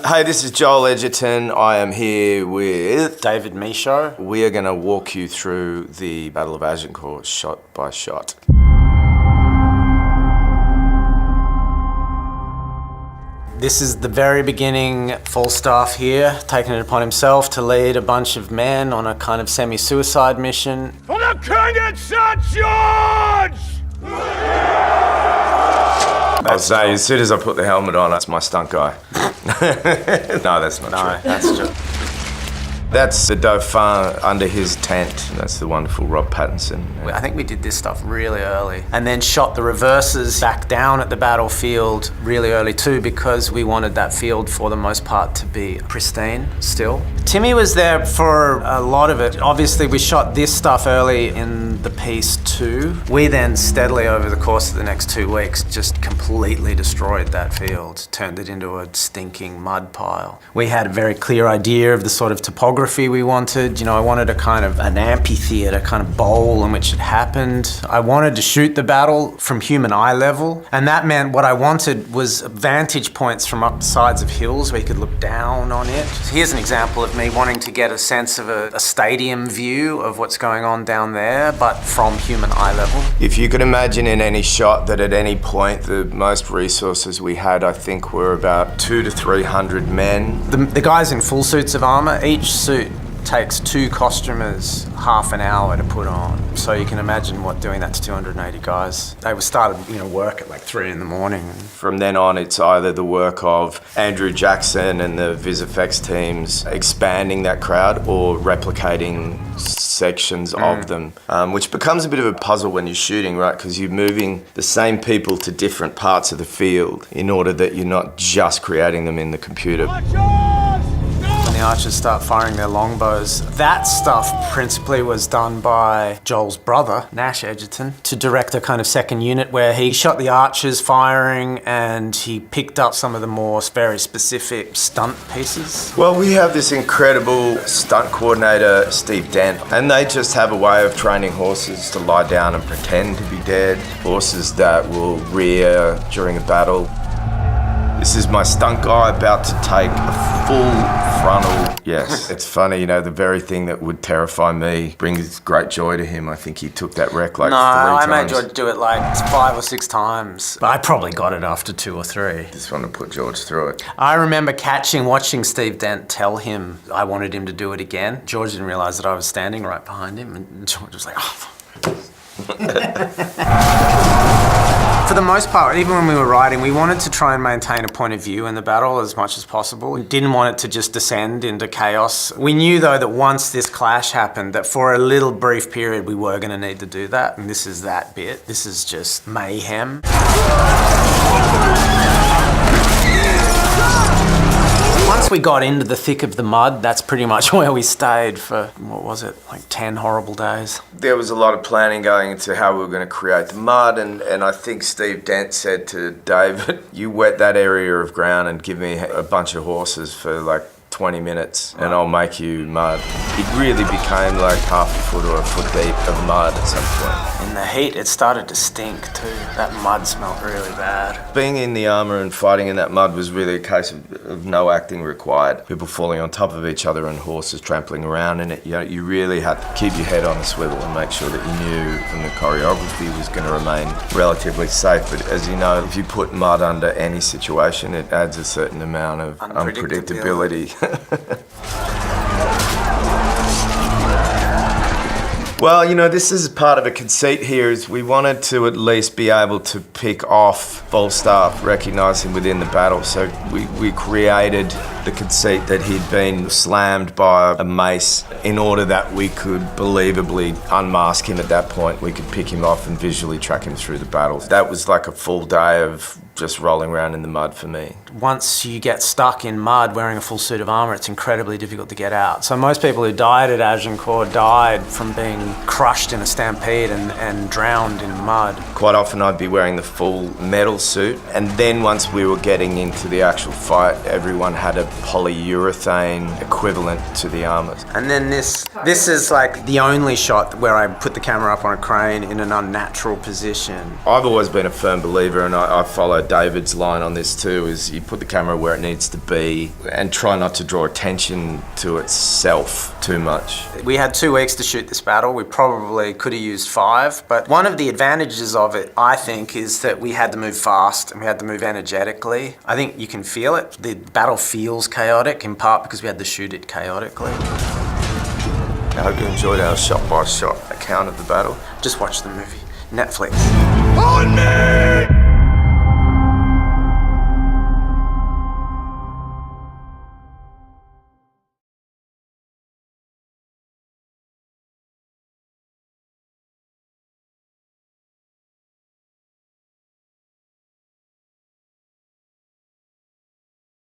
Hey, this is Joel Edgerton. I am here with David Michôd. We are going to walk you through the Battle of Agincourt shot by shot. This is the very beginning. Falstaff here, taking it upon himself to lead a bunch of men on a kind of semi-suicide mission. For the King and St. George! I'll say, as soon as I put the helmet on, that's my stunt guy. No, that's not true. That's true. That's the Dauphin under his tent. That's the wonderful Rob Pattinson. I think we did this stuff really early and then shot the reverses back down at the battlefield really early too, because we wanted that field for the most part to be pristine still. Timmy was there for a lot of it. Obviously we shot this stuff early in the piece too. We then steadily over the course of the next 2 weeks just completely destroyed that field, turned it into a stinking mud pile. We had a very clear idea of the sort of topography we wanted. You know, I wanted a kind of an amphitheater kind of bowl in which it happened. I wanted to shoot the battle from human eye level, and that meant what I wanted was vantage points from up the sides of hills where you could look down on it. Here's an example of me wanting to get a sense of a stadium view of what's going on down there, but from human eye level. If you could imagine in any shot that at any point the most resources we had, I think, were about 200 to 300 men. The guys in full suits of armor, each suit takes 2 costumers half an hour to put on. So you can imagine what doing that to 280 guys. They were started, work at like 3 in the morning. From then on, it's either the work of Andrew Jackson and the VisFX teams expanding that crowd or replicating sections of them, which becomes a bit of a puzzle when you're shooting, right? Because you're moving the same people to different parts of the field in order that you're not just creating them in the computer. When the archers start firing their longbows, that stuff principally was done by Joel's brother, Nash Edgerton, to direct a kind of second unit where he shot the archers firing and he picked up some of the more very specific stunt pieces. Well, we have this incredible stunt coordinator, Steve Dent, and they just have a way of training horses to lie down and pretend to be dead, horses that will rear during a battle. This is my stunt guy about to take a full frontal. Yes, it's funny, the very thing that would terrify me brings great joy to him. I think he took that wreck like 3 times. No, I made George do it like 5 or 6 times. But I probably got it after 2 or 3. Just want to put George through it. I remember watching Steve Dent tell him I wanted him to do it again. George didn't realise that I was standing right behind him, and George was like, oh. For the most part, even when we were writing, we wanted to try and maintain a point of view in the battle as much as possible. We didn't want it to just descend into chaos. We knew, though, that once this clash happened, that for a little brief period, we were going to need to do that. And this is that bit. This is just mayhem. Once we got into the thick of the mud, that's pretty much where we stayed for, 10 horrible days. There was a lot of planning going into how we were going to create the mud, and I think Steve Dent said to David, you wet that area of ground and give me a bunch of horses for like 20 minutes and I'll make you mud. It really became like half a foot or a foot deep of mud at some point. In the heat, it started to stink too. That mud smelled really bad. Being in the armour and fighting in that mud was really a case of no acting required. People falling on top of each other and horses trampling around in it. You really had to keep your head on the swivel and make sure that you knew from the choreography was going to remain relatively safe. But as you know, if you put mud under any situation, it adds a certain amount of unpredictability. Well, this is part of a conceit here, is we wanted to at least be able to pick off Falstaff, recognise him within the battle. So we created the conceit that he'd been slammed by a mace in order that we could believably unmask him at that point. We could pick him off and visually track him through the battle. That was like a full day of just rolling around in the mud for me. Once you get stuck in mud wearing a full suit of armour, it's incredibly difficult to get out. So most people who died at Agincourt died from being crushed in a stampede and drowned in mud. Quite often I'd be wearing the full metal suit, and then once we were getting into the actual fight, everyone had a polyurethane equivalent to the armour. And then this is like the only shot where I put the camera up on a crane in an unnatural position. I've always been a firm believer, and I followed David's line on this too, is you put the camera where it needs to be and try not to draw attention to itself too much. We had 2 weeks to shoot this battle. We probably could have used 5, but one of the advantages of it, I think, is that we had to move fast and we had to move energetically. I think you can feel it. The battle feels chaotic, in part because we had to shoot it chaotically. I hope you enjoyed our shot-by-shot account of the battle. Just watch the movie. Netflix. On me!